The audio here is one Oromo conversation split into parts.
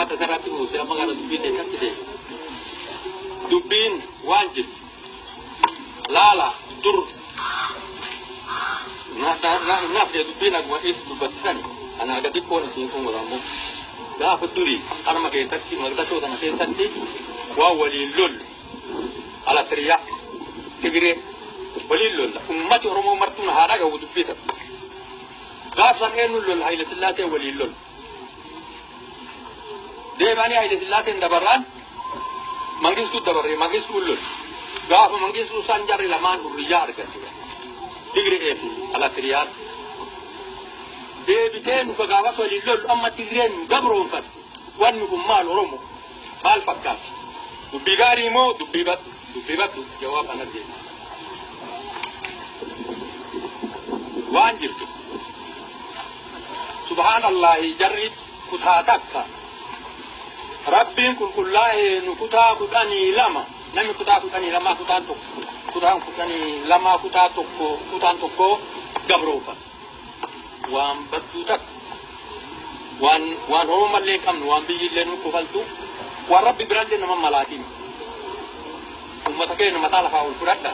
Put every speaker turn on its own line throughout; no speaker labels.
ummata sarratti buuse amma gara dubbii keessatti deema. Dubbiin waan jiru laala dur naaf dubbiin akkuma dhiyeessu dubbattan anaa gadi koon isiin kun godhamu gaafa durii qalma keessatti malkatoo sana keessatti waa waliin lol ala tiriyaa tigiree waliin lolla ummati Oromoo martuun haadha gahu dubbii ta'a. Gaafa eenyu lol Haile Sillaasee waliin lol deebanii Haile Sillaaseen dabarraan Mangistuu dabarree Mangistuu lol gaafa Mangistuu san jarri lamaan hurriyyaa argatu Tigiree fi Alatiriyaan deebitee nuka gaafas waliin lol amma Tigireen gabroonfatu wanni kun maal Oromoo maal fakkaata dubbii gaarii moo dubbii baddu jawaab ana deema waan jirtu subhanallah jarri kutaatakka Rabbiin kun kullaahe nu kutaa kudhanii lama nami kutaa kudhanii lama kutaan tokko gabroofa waan badduu takka waan Oromallee qabnu waan biyyillee nu kufaltu waan Rabbi birallee nama malaatiin ummata keenya mataa lafaa ol fudhadha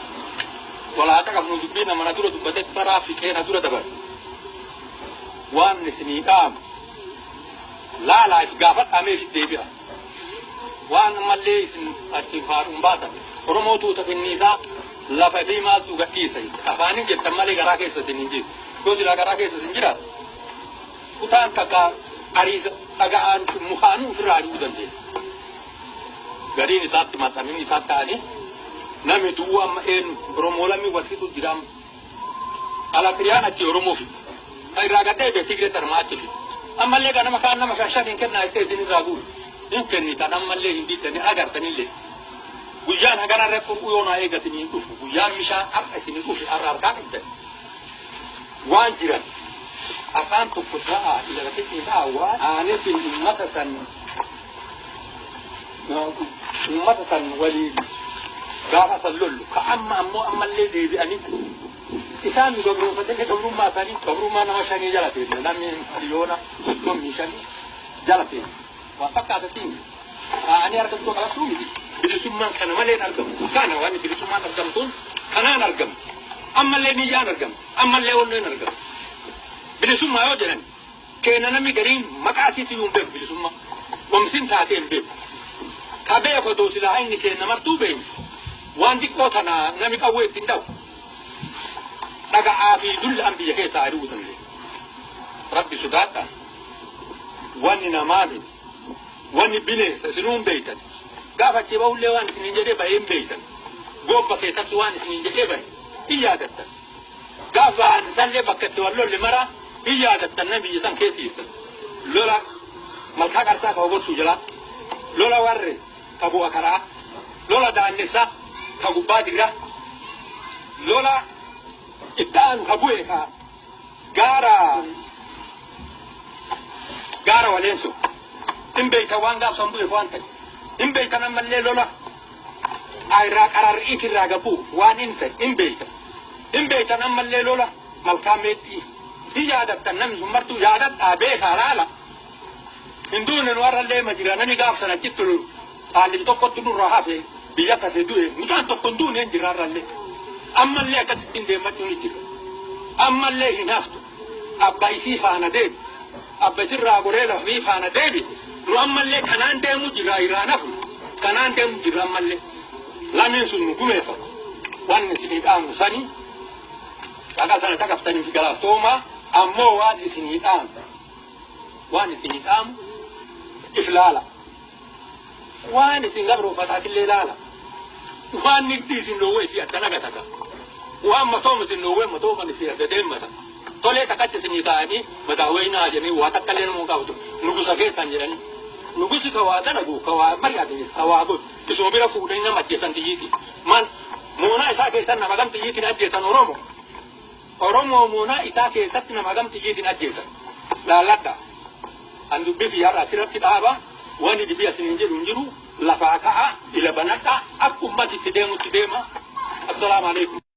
walaa qabnu dubbii nama na dura dubbatee baraa fi keenya dura dabar waan isinii dhaamu laalaa if gaafadhaamee fi deebi'a waan ammallee isin achiin faaruun baasan Oromoo tuuta finniisaa lafa fi maaltu gadhiisa afaaniin jettan malee garaa keessa isin hin jiru yoo silaa garaa keessa isin jiraatu kutaan takka ariisa dhaga'aan mukaanuu ofirraa aduu dandeenya gariin isaatti maxxannin isaa ta'anii nami du'uu amma eenyu Oromoo lammi wal fixu jiraam Alatiriyaan achi Oromoo fi irraa gadhee beektii Tigiree tarmaa achi fi ammallee ganama kaan nama shashan kennaa itti isin irraa guuru in kennitan ammallee hin diittanii agartanillee guyyaan hagara irratti qurquyoonaa eegatanii dhufu guyyaan bishaan har'a isinii dhufu har'a harkaa qabdan waan jiran afaan tokko ta'a ilaalatti ta'a waan aanetiin ummata san waliin gaafa san lollu ka ammallee deebi'anii isaan gabroofatanii gabrummaa isaanii gabrummaa nama shanii jala feene namni miliyoona soddomii shanii jala feene waan fakkaatatiin ani argamtu qalabtuu miti bilisummaan kana malee argamu kana waan bilisummaan argamtuun kanaan argamu ammallee niyyaan argamu ammallee onneen argamu bilisummaa yoo jedhan keenya namni gariin maqaa isiitti yuun beeku bilisummaa wamsin taatee hin beeku ka beeku otoo silaa inni keenya martuu beeku waan xiqqoo tana namni qawwee ittiin dhawu dhaga'aa fi dulla an biyya keessaa aduu danda'e rabbi sodaadha wanni namaa miti wanni bineensa isinuun beeytan gaafa bahullee waan isiniin jedhee bahee hin beeytan gobba keessatti waan isiniin jedhee bahe hin yaadattan gaafa isallee bakka itti wal lolle mara hin yaadattan na biyya san keessa jirtan lola malkaa qarsaa ka hogorsuu jala lola warre ka bu'a karaa lola daannessaa ka gubbaa dirra lola ittaanu ka bu'e ka gaara waleenso in beeyta waan gaafsan bu'e waan ta'e in beeyta ammallee lola ayraa qararriit irraa gabbuu waan in ta'e in beeyta ammallee lola malkaa meexxii hin yaadattan namni sun martuu yaadadhaa beekaa laala hin duune nu warrallee ma jira nami gaafsan achitti haalli tokkotti nurraa hafe biyya kate du'e mucaan tokko hin duune hin jiraarrallee ammallee akkasitti hin deemmachuun itti ammallee hin haftu abba isii faana deebi abba isirraa goree lafii faana deebi nu ammallee kanaan deemu jira irraa nafu kanaan deemu jira ammallee lameen sun nu gumeeffa waan isinii dhaamu sanii dhagaa sana takaftanii fi galaaftoomaa ammoo waan isinii dhaamu if laala waan isin gabroofataatillee laala waan nigdi isin loowwee fi addana gataka waan matooma isin loowwee matooma fi adda deemmata tolee takkacha isinii taa'anii madaawweenaa jedhanii waa takkallee namoo qabatu nugusa keessan jedhanii nugusi ka waa dalagu ka waa mari'ate ka waa godhu isuma bira fuudhanii nama ajjeesan xiyyiiti maal moonaa isaa keessan nama gam xiyyiitiin ajjeesan Oromoo moonaa isaa keessatti nama gam xiyyiitiin ajjeesan laalladha an dubbii fi har'a asirratti dhaaba wani dibii asiniin jedhu hin jiru lafaa ka'a ila banadha akka ummati itti deemutti deema. Assalaamu alaikum.